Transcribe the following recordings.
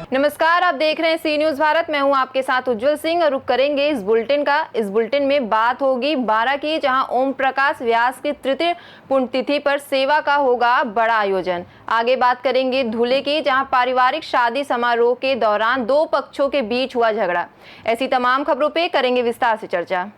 नमस्कार, आप देख रहे हैं सी न्यूज भारत। मैं हूं आपके साथ उज्जवल सिंह और रुक करेंगे इस बुलेटिन का। इस बुलेटिन में बात होगी 12 की, जहां ओम प्रकाश व्यास की तृतीय पुण्यतिथि पर सेवा का होगा बड़ा आयोजन। आगे बात करेंगे धुले की, जहां पारिवारिक शादी समारोह के दौरान दो पक्षों के बीच हुआ झगड़ा। ऐसी तमाम खबरों पे करेंगे विस्तार से चर्चा।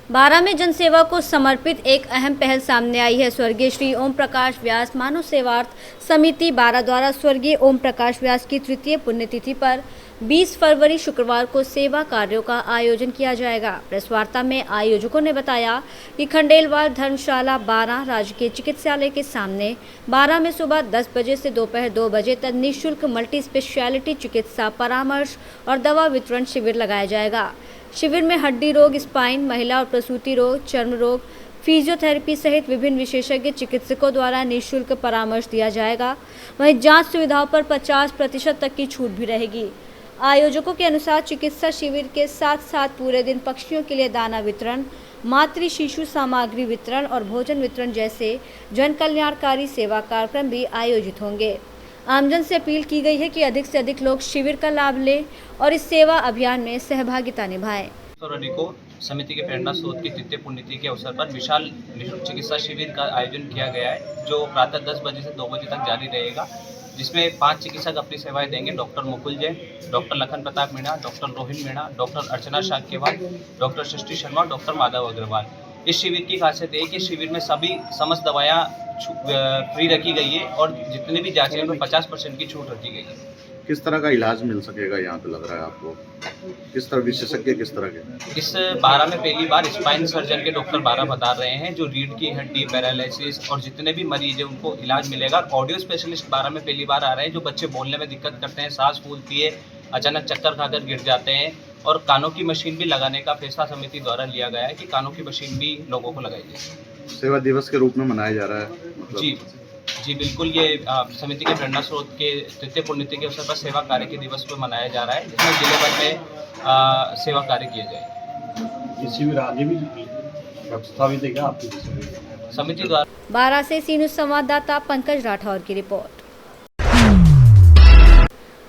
12 में जनसेवा को समर्पित एक अहम पहल सामने आई है। स्वर्गीय श्री ओम प्रकाश व्यास मानव सेवार्थ समिति 12 द्वारा स्वर्गीय ओम प्रकाश व्यास की तृतीय पुण्यतिथि पर 20 फरवरी शुक्रवार को सेवा कार्यों का आयोजन किया जाएगा। प्रेस वार्ता में आयोजकों ने बताया कि खंडेलवाल धर्मशाला 12 राजकीय चिकित्सालय के सामने 12 में सुबह 10 बजे से दोपहर 2 बजे तक निःशुल्क मल्टी स्पेशलिटी चिकित्सा परामर्श और दवा वितरण शिविर लगाया जाएगा। शिविर में हड्डी रोग, स्पाइन, महिला और प्रसूति रोग, चर्म रोग, फिजियोथेरेपी सहित विभिन्न विशेषज्ञ चिकित्सकों द्वारा निःशुल्क परामर्श दिया जाएगा। वहीं जांच सुविधाओं पर 50% तक की छूट भी रहेगी। आयोजकों के अनुसार चिकित्सा शिविर के साथ साथ पूरे दिन पक्षियों के लिए दाना वितरण, मातृ शिशु सामग्री वितरण और भोजन वितरण जैसे जन कल्याणकारी सेवा कार्यक्रम भी आयोजित होंगे। आमजन से अपील की गई है कि अधिक से अधिक लोग शिविर का लाभ लें और इस सेवा अभियान में सहभागिता निभाएं। को समिति के प्रेरणा स्रोत की तृतीय पुण्यतिथि के अवसर पर विशाल निःशुल्क चिकित्सा शिविर का आयोजन किया गया है, जो प्रातः 10 बजे से 2 बजे तक जारी रहेगा, जिसमें 5 चिकित्सक अपनी सेवाएं देंगे। Doctor Mukul Jain, doctor Lakhan Pratap Meena, doctor Rohin Meena, doctor Archana Shakyawal, doctor Srishti Sharma, doctor Madhav Agarwal. इस शिविर की खासियत है कि शिविर में सभी समस्त दवाएं फ्री रखी गई है और जितने भी जांचें उनमें 50% की छूट रखी गई है। किस तरह का इलाज मिल सकेगा यहाँ पे, लग रहा है आपको? किस तरह विशेषज्ञ किस तरह के? इस 12 में पहली बार स्पाइन सर्जन के डॉक्टर 12 बता रहे हैं, जो रीढ़ की हड्डी, पैरालिसिस और जितने भी मरीज हैं उनको इलाज मिलेगा। ऑडियो स्पेशलिस्ट 12 में पहली बार आ रहे हैं, जो बच्चे बोलने में दिक्कत करते हैं, सांस फूलती है, अचानक चक्कर खाकर गिर जाते हैं। और कानों की मशीन भी लगाने का फैसला समिति द्वारा लिया गया है कि कानों की मशीन भी लोगों को लगाई जाए। सेवा दिवस के रूप में मनाया जा रहा है मतलब? जी बिल्कुल, ये समिति के प्रेरणा स्रोत के तृतीय पुण्यतिथि के अवसर पर सेवा कार्य के दिवस पर मनाया जा रहा है, जिसमें जिले भर में सेवा कार्य किए जाएंगे। ये शिविर आगे भी प्रस्तावित है आपकी समिति द्वारा। 12 से सी न्यूज संवाददाता पंकज राठौर की रिपोर्ट।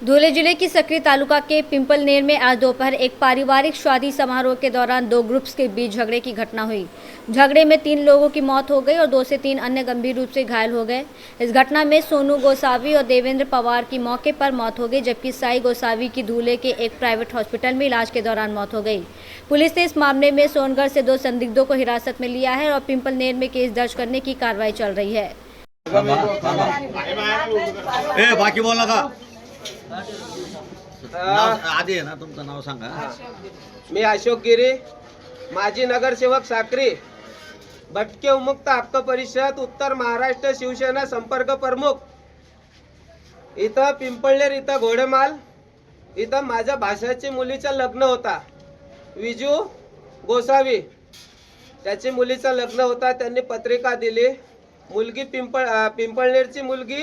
धुले जिले की सकरी तालुका के पिंपलनेर में आज दोपहर एक पारिवारिक शादी समारोह के दौरान दो ग्रुप्स के बीच झगड़े की घटना हुई। झगड़े में 3 लोगों की मौत हो गई और 2 से 3 अन्य गंभीर रूप से घायल हो गए। इस घटना में सोनू गोसावी और देवेंद्र पवार की मौके पर मौत हो गई, जबकि साई गोसावी की धुले के एक प्राइवेट हॉस्पिटल में इलाज के दौरान मौत हो गई। पुलिस ने इस मामले में सोनगढ़ से 2 संदिग्धों को हिरासत में लिया है और पिंपलनेर में केस दर्ज करने की कार्रवाई चल रही है। बाकी बोलना का आधी आहे ना, तुमचं नाव सांगा। मी अशोक गिरी, माजी नगरसेवक साक्री, भटके उन्मुक्त हक्क परिषद उत्तर महाराष्ट्र शिवसेना संपर्क प्रमुख। इथं पिंपळनेर इथं घोडेमाल इथं माझ्या भाषाची मुलीचा लग्न होता, विजू गोसावी त्याची मुलीचा लग्न होता। त्यांनी पत्रिका दिली, मुलगी पिंपळनेरची मुलगी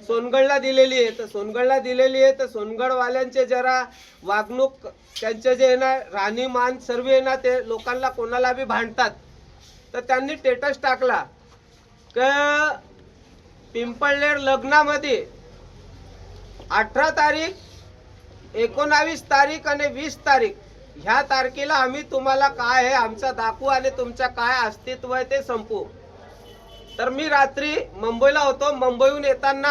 सोनगडला दिलेली आहे। तर सोनगडला दिलेली आहे तर सोनगडवाल्यांचे जरा वागणूक, त्यांचे जे ना राहणीमान सर्व आहे ना, ते लोकांना कोणाला बी भांडतात। तर त्यांनी स्टेटस टाकला की पिंपळनेर लग्नामध्ये 18 तारीख, 19 तारीख आणि 20 तारीख ह्या तारखेला आम्ही तुम्हाला काय आहे आमचा दाखवू आणि तुमचा काय अस्तित्व आहे ते संपू। तर मी रात्री मुंबईला होतो, मुंबईहून येताना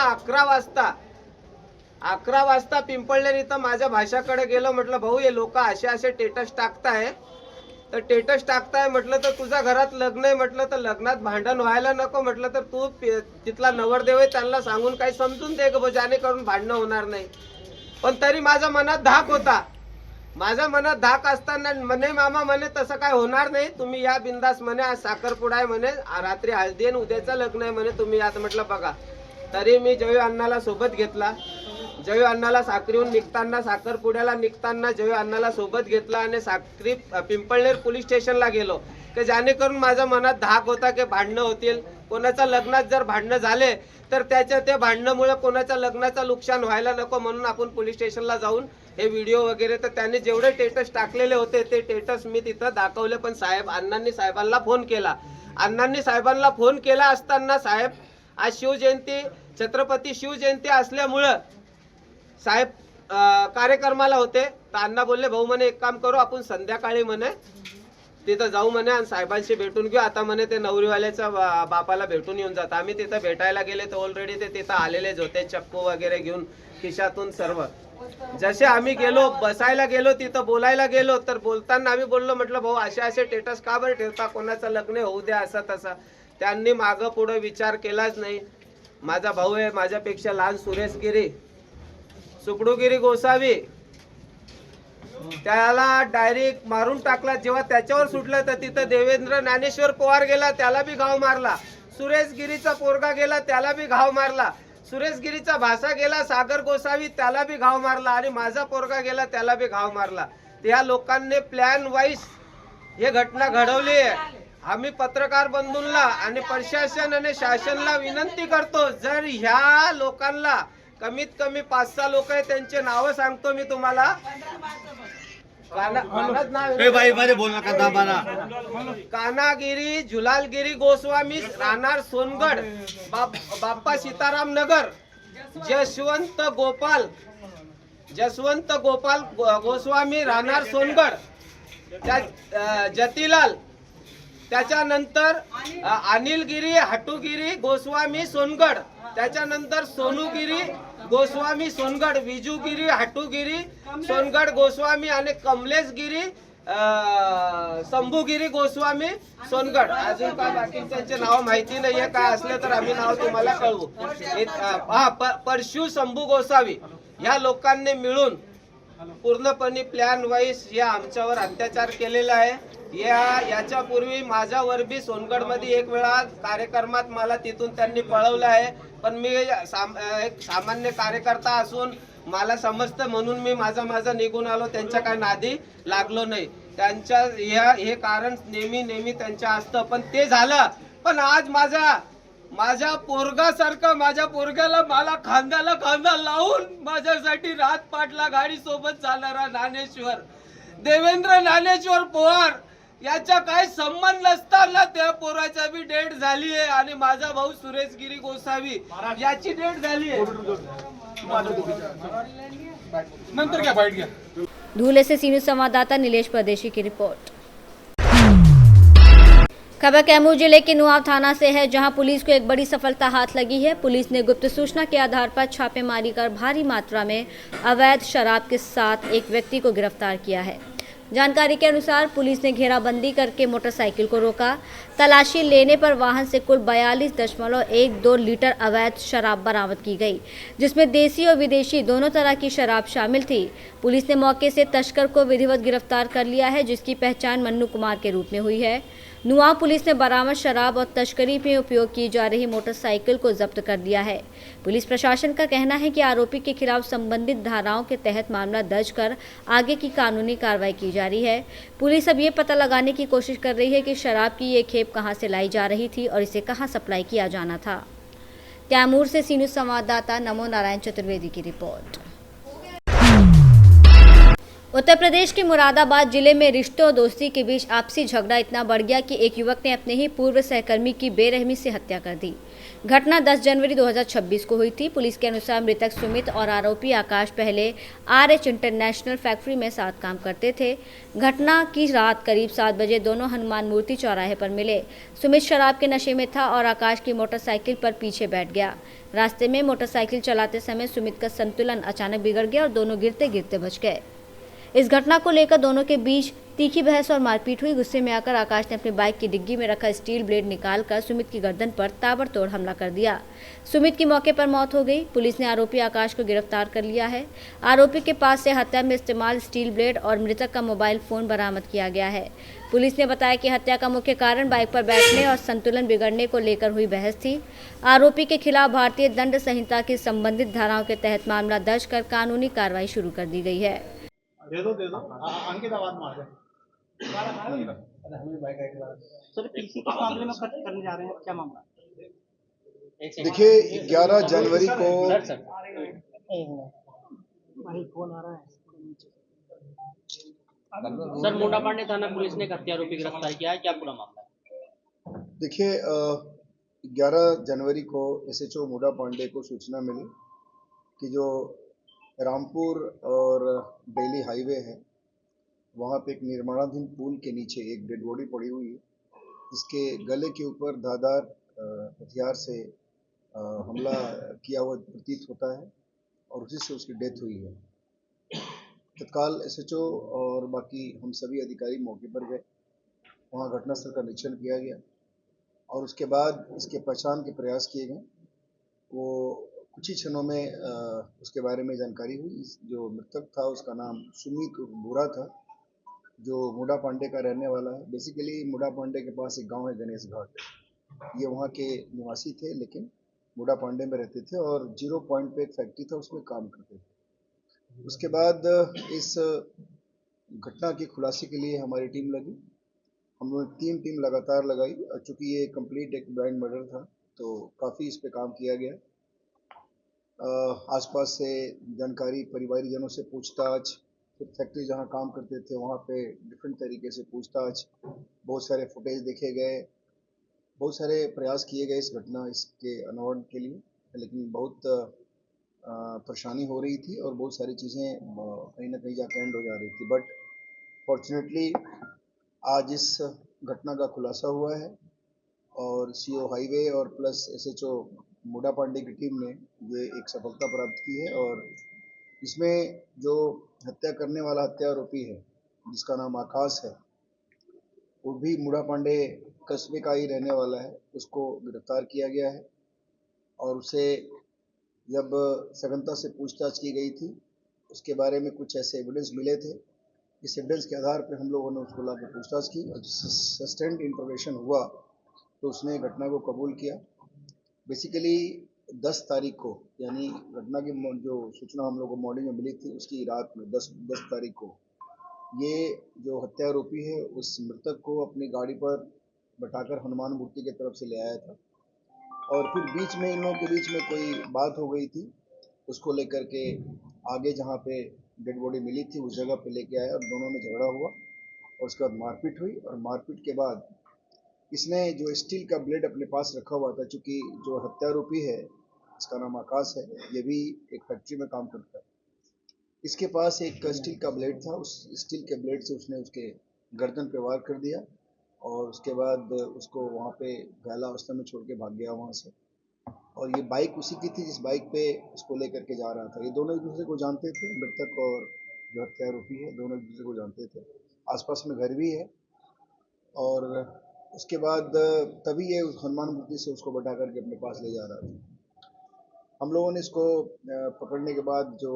11 वाजता पिंपळनेर इथं माझ्या भाषाकडे गेलो। म्हटलं भाऊ, हे लोक असे स्टेटस टाकताय, तर स्टेटस टाकताय म्हटलं तर तुझ्या घरात लग्न आहे म्हटलं तर लग्नात भांडण व्हायला नको म्हटलं तर तू तिथला नवरदेव आहे त्यांना सांगून काही समजून दे गं, जेणेकरून भांडणं होणार नाही। पण तरी माझ्या मनात धाक होता। माझ्या मनात धाक असताना म्हणे मामा म्हणे तसं काय होणार नाही, तुम्ही या बिंदास म्हणे, आज साखरपुडा आहे म्हणे, रात्री हळदी आणि उद्याचं लग्न आहे म्हणे, तुम्ही यात म्हटलं बघा। तरी मी जयू अण्णाला सोबत घेतला, जयू अण्णाला साखरीहून निघताना, साखरपुड्याला निघताना जयू अण्णाला सोबत घेतला आणि साखरी पिंपळनेर पोलीस स्टेशनला गेलो की जेणेकरून माझ्या मनात धाक होता की भांडणं होतील, कोणाच्या लग्नात जर भांडणं झाले तर त्याच्या ते भांडणामुळे कोणाच्या लग्नाचं नुकसान व्हायला नको, म्हणून आपण पोलीस स्टेशनला जाऊन हे व्हिडिओ वगैरे तर त्यांनी जेवढे स्टेटस टाकलेले होते ते स्टेटस मी तिथं दाखवले। पण साहेब अण्णांनी साहेबांना फोन केला अण्णांनी साहेबांना फोन केला असताना साहेब आज शिवजयंती छत्रपती शिवजयंती असल्यामुळं साहेब कार्यक्रमाला होते. तर अण्णा बोलले भाऊ म्हणे एक काम करू आपण संध्याकाळी म्हणे तिथं जाऊ म्हणे आणि साहेबांशी भेटून घेऊ. आता म्हणे ते नवरीवाल्याच्या बापाला भेटून येऊन जात. आम्ही तिथं भेटायला गेले तर ऑलरेडी ते तिथं आलेलेच होते चक्कू वगैरे घेऊन खिशातून सर्व. जसे आम्ही गेलो बसायला गेलो तिथं बोलायला गेलो तर बोलताना आम्ही बोललो म्हटलं भाऊ असे असे स्टेटस का बरं ठेवता कोणाचं लग्न होऊ द्या असं तसं. त्यांनी मागं पुढं विचार केलाच नाही. माझा भाऊ आहे माझ्यापेक्षा लहान सुरेश गिरी सुपडूगिरी गोसावी त्याला डायरेक्ट मारून टाकला. जेव्हा त्याच्यावर सुटलं तर तिथं देवेंद्र ज्ञानेश्वर पवार गेला त्याला बी घाव मारला. सुरेश गिरीचा पोरगा गेला त्याला बी घाव मारला. सुरेश गिरीचा भाषा गेला सागर गोसावी त्याला बी घाव मारला आणि माझा पोरगा गेला त्याला बी घाव मारला. त्या लोकांनी प्लॅन वाईज हे घटना घडवली आहे. आम्ही पत्रकार बंधूंना आणि प्रशासन आणि शासनाला विनंती करतो जर ह्या लोकांना कमीत कमी 5-6 लोक आहेत त्यांचे नाव सांगतो मी तुम्हाला. भाई मध्ये बोल नका दाबाना. कानागिरी झुलालगिरी गोस्वामी राहणार सोनगड बाप्पा सीताराम नगर जसवंत गोपाल गोस्वामी राहणार सोनगड जतीलाल. त्याच्यानंतर अनिलगिरी हटुगिरी गोस्वामी सोनगड. त्याच्यानंतर सोनूगिरी गोस्वामी सोनगड विजूगिरी हटुगिरी सोनगड गोस्वामी आणि कमलेशगिरी शंभूगिरी गोस्वामी सोनगड. अजून काय बाकी त्यांचे नाव माहिती नाहीये. काय असले तर आम्ही नाव तुम्हाला कळवू. परशु शंभू गोसावी ह्या लोकांनी मिळून पूर्णपणे प्लॅन वाईज या आमच्यावर अत्याचार केलेला आहे. याच्यापूर्वी माझ्यावर बी सोनगड मध्ये एक वेळा कार्यक्रमात मला तिथून त्यांनी पळवलं आहे. पण मी एक सामान्य कार्यकर्ता असून मला समजतं म्हणून मी माझा निघून आलो. त्यांच्या काय नादी लागलो नाही. त्यांच्या हे कारण नेहमी त्यांच्या असतं. पण ते झालं. पण आज माझ्या पोरगासारखं माझ्या पोरग्याला मला खांद्याला खांदा लावून माझ्यासाठी रात पाटला गाडी सोबत चालणारा ज्ञानेश्वर देवेंद्र ज्ञानेश्वर पवार याचा काय संबंध नसताना त्या पोराचा बी डेट झाली आहे आणि माझा भाऊ सुरेश गिरी गोसावी याची डेट झाली आहे. नंतर क्या फाइट गया. धूले से सी न्यूज संवाददाता नीलेश परदेशी की रिपोर्ट। खबर कैमूर जिले के नुआव थाना से है, जहां पुलिस को एक बड़ी सफलता हाथ लगी है। पुलिस ने गुप्त सूचना के आधार पर छापेमारी कर भारी मात्रा में अवैध शराब के साथ एक व्यक्ति को गिरफ्तार किया है। जानकारी के अनुसार पुलिस ने घेराबंदी करके मोटरसाइकिल को रोका। तलाशी लेने पर वाहन से कुल 42.12 लीटर अवैध शराब बरामद की गई, जिसमें देसी और विदेशी दोनों तरह की शराब शामिल थी। पुलिस ने मौके से तस्कर को विधिवत गिरफ्तार कर लिया है, जिसकी पहचान मन्नू कुमार के रूप में हुई है। नुआव पुलिस ने बरामद शराब और तस्करी में उपयोग की जा रही मोटरसाइकिल को जब्त कर लिया है। पुलिस प्रशासन का कहना है कि आरोपी के खिलाफ संबंधित धाराओं के तहत मामला दर्ज कर आगे की कानूनी कार्रवाई की जा रही है। पुलिस अब ये पता लगाने की कोशिश कर रही है कि शराब की ये खेप कहां से लाई जा रही थी और इसे कहां सप्लाई किया जाना था। कैमूर से सी न्यूज संवाददाता नमो नारायण चतुर्वेदी की रिपोर्ट। उत्तर प्रदेश के मुरादाबाद जिले में रिश्तों और दोस्ती के बीच आपसी झगड़ा इतना बढ़ गया कि एक युवक ने अपने ही पूर्व सहकर्मी की बेरहमी से हत्या कर दी। घटना 10 जनवरी 2026 को हुई थी। पुलिस के अनुसार मृतक सुमित और आरोपी आकाश पहले RH इंटरनेशनल फैक्ट्री में साथ काम करते थे। घटना की रात करीब 7 बजे दोनों हनुमान मूर्ति चौराहे पर मिले। सुमित शराब के नशे में था और आकाश की मोटरसाइकिल पर पीछे बैठ गया। रास्ते में मोटरसाइकिल चलाते समय सुमित का संतुलन अचानक बिगड़ गया और दोनों गिरते गिरते बच गए। इस घटना को लेकर दोनों के बीच तीखी बहस और मारपीट हुई। गुस्से में आकर आकाश ने अपनी बाइक की डिग्गी में रखा स्टील ब्लेड निकालकर सुमित की गर्दन पर ताबड़तोड़ हमला कर दिया। सुमित की मौके पर मौत हो गई। पुलिस ने आरोपी आकाश को गिरफ्तार कर लिया है। आरोपी के पास से हत्या में इस्तेमाल स्टील ब्लेड और मृतक का मोबाइल फोन बरामद किया गया है। पुलिस ने बताया कि हत्या का मुख्य कारण बाइक पर बैठने और संतुलन बिगड़ने को लेकर हुई बहस थी। आरोपी के खिलाफ भारतीय दंड संहिता की संबंधित धाराओं के तहत मामला दर्ज कर कानूनी कार्रवाई शुरू कर दी गई है। दे दो अंकित आवाज मार दे। सर पीसी किस मामले में खर्च करने जा रहे हैं, क्या मामला? देखिए 11 जनवरी को सर मोटापांडे थाना पुलिस ने एक हत्या आरोपी गिरफ्तार किया है, क्या पूरा मामला है? देखिए 11 जनवरी को एसएचओ मुडा पांडे को सूचना मिली कि जो रामपुर और दिल्ली हाईवे है वहाँ पे एक निर्माणाधीन पुल के नीचे एक डेड बॉडी पड़ी हुई है, इसके गले के ऊपर धारदार हथियार से हमला किया हुआ प्रतीत होता है और उसी से उसकी डेथ हुई है। तत्काल एसएचओ और बाकी हम सभी अधिकारी मौके पर गए, वहाँ घटनास्थल का निरीक्षण किया गया और उसके बाद इसके पहचान के प्रयास किए गए। वो कुछ ही क्षणों में उसके बारे में जानकारी हुई। जो मृतक था उसका नाम सुमित बुरा था, जो मुडा पांडे का रहने वाला है। बेसिकली मुडा पांडे के पास एक गांव है गणेश घाट, ये वहाँ के निवासी थे लेकिन मुडा पांडे में रहते थे और 0 पॉइंट पे एक फैक्ट्री था उसमें काम करते थे। उसके बाद इस घटना के खुलासे के लिए हमारी टीम लगी। हम लोगों ने 3 टीम लगातार लगाई। चूँकि ये कंप्लीट एक ब्लाइंड मर्डर था तो काफ़ी इस पे काम किया गया। आसपास से जानकारी, परिवारजनों से पूछताछ, फिर फैक्ट्री जहाँ काम करते थे वहाँ पे डिफरेंट तरीके से पूछताछ, बहुत सारे फुटेज देखे गए, बहुत सारे प्रयास किए गए इस घटना इसके अनावरण के लिए, लेकिन बहुत परेशानी हो रही थी और बहुत सारी चीज़ें कहीं ना कहीं जाके एंड हो जा रही थी। बट फॉर्चुनेटली आज इस घटना का खुलासा हुआ है और सीओ हाईवे और प्लस एसएचओ मुडा पांडे की टीम ने ये एक सफलता प्राप्त की है और इसमें जो हत्या करने वाला हत्या आरोपी है जिसका नाम आकाश है, वो भी मुडा पांडे कस्बे का ही रहने वाला है, उसको गिरफ्तार किया गया है और उसे जब सघनता से पूछताछ की गई थी उसके बारे में कुछ ऐसे एविडेंस मिले थे। इस एविडेंस के आधार पर हम लोगों ने उसको लाकर पूछताछ की और सस्टेंड इंटरोगेशन हुआ तो उसने घटना को कबूल किया। बेसिकली 10 तारीख को, यानी घटना की जो सूचना हम लोग को मॉर्निंग में मिली थी उसकी रात में 10 तारीख को ये जो हत्या आरोपी है उस मृतक को अपनी गाड़ी पर बैठाकर हनुमान मूर्ति की तरफ से ले आया था और फिर बीच में इन लोगों के बीच में कोई बात हो गई थी, उसको लेकर के आगे जहाँ पे डेड बॉडी मिली थी उस जगह पे लेके आया और दोनों में झगड़ा हुआ और उसके बाद मारपीट हुई और मारपीट के बाद इसने जो स्टील का ब्लेड अपने पास रखा हुआ था, चूँकि जो हत्यारोपी है इसका नाम आकाश है, ये भी एक फैक्ट्री में काम करता है, इसके पास एक स्टील का ब्लेड था। उस स्टील के ब्लेड से उसने उसके गर्दन पे वार कर दिया और उसके बाद उसको वहाँ पे घायल अवस्था में छोड़ के भाग गया वहाँ से। और ये बाइक उसी की थी जिस बाइक पे उसको लेकर के जा रहा था। ये दोनों एक दूसरे को जानते थे, मृतक और जो हत्यारोपी है दोनों एक दूसरे को जानते थे, आसपास में घर भी है। और उसके बाद तभी ये हनुमान मूर्ति से उसको बैठा करके अपने पास ले जा रहा था। हम लोगों ने इसको पकड़ने के बाद जो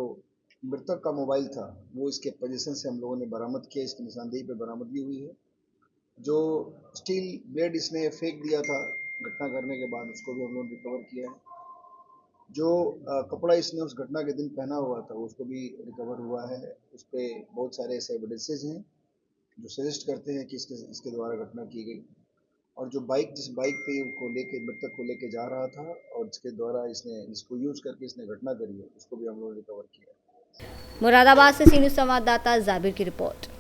मृतक का मोबाइल था वो इसके पोजीशन से हम लोगों ने बरामद किया, इसकी निशानदेही पे बरामदगी हुई है। जो स्टील ब्लेड इसने फेंक दिया था घटना करने के बाद उसको भी हम लोगों ने रिकवर किया है। जो कपड़ा इसने उस घटना के दिन पहना हुआ था उसको भी रिकवर हुआ है। उस पर बहुत सारे ऐसे एविडेंसेस हैं जो सजेस्ट करते हैं कि इसके द्वारा घटना की गई। और जो जिस बाइक पे उसको लेके मृतक को लेके जा रहा था और जिसके द्वारा जिसको यूज करके इसने घटना करी है उसको भी हम लोगों ने रिकवर किया। मुरादाबाद से सी न्यूज़ संवाददाता जाबिर की रिपोर्ट।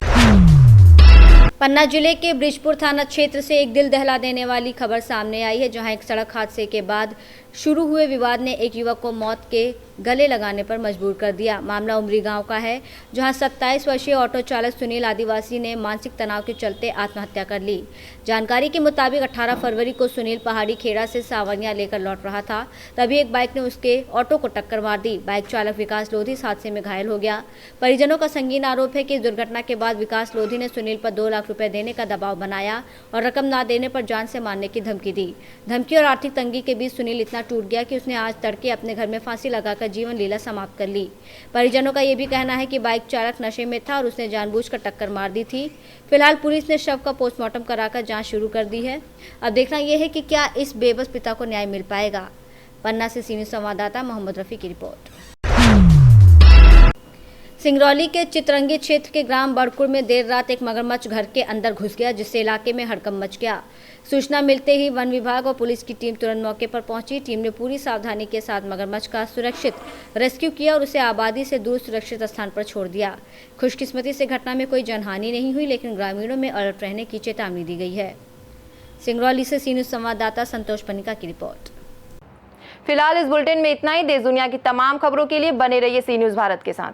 पन्ना जिले के ब्रिजपुर थाना क्षेत्र से एक दिल दहला देने वाली खबर सामने आई है, जहां एक सड़क हादसे के बाद शुरू हुए विवाद ने एक युवक को मौत के गले लगाने पर मजबूर कर दिया। मामला उमरी गांव का है, जहां 27 वर्षीय ऑटो चालक सुनील आदिवासी ने मानसिक तनाव के चलते आत्महत्या कर ली। जानकारी के मुताबिक 18 फरवरी को सुनील पहाड़ी खेड़ा से सावनिया लेकर लौट रहा था, तभी एक बाइक ने उसके ऑटो को टक्कर मार दी। बाइक चालक विकास लोधी इस हादसे में घायल हो गया। परिजनों का संगीन आरोप है कि इस दुर्घटना के बाद विकास लोधी ने सुनील पर 2 लाख रुपए देने का दबाव बनाया और रकम ना देने पर जान से मारने की धमकी दी। धमकी और आर्थिक तंगी के बीच सुनील इतना टूट गया कि उसने आज तड़के अपने घर में फांसी लगाकर जीवन लीला समाप्त कर ली। परिजनों का यह भी कहना है कि बाइक चालक नशे में था और उसने जानबूझकर टक्कर मार दी थी। फिलहाल पुलिस ने शव का पोस्टमार्टम कराकर जांच शुरू कर दी है। अब देखना यह है कि क्या इस बेबस पिता को न्याय मिल पाएगा। पन्ना से सी न्यूज़ संवाददाता मोहम्मद रफी की रिपोर्ट। सिंगरौली के चितरंगी क्षेत्र के ग्राम बड़कुर में देर रात एक मगरमच्छ घर के अंदर घुस गया, जिससे इलाके में हड़कंप मच गया। सूचना मिलते ही वन विभाग और पुलिस की टीम तुरंत मौके पर पहुंची। टीम ने पूरी सावधानी के साथ मगरमच्छ का सुरक्षित रेस्क्यू किया और उसे आबादी से दूर सुरक्षित स्थान पर छोड़ दिया। खुशकिस्मती से घटना में कोई जनहानि नहीं हुई, लेकिन ग्रामीणों में अलर्ट रहने की चेतावनी दी गई है। सिंगरौली से सी न्यूज़ संवाददाता संतोष पनिका की रिपोर्ट। फिलहाल इस बुलेटिन में इतना ही। देश दुनिया की तमाम खबरों के लिए बने रहिए सी न्यूज़ भारत के साथ।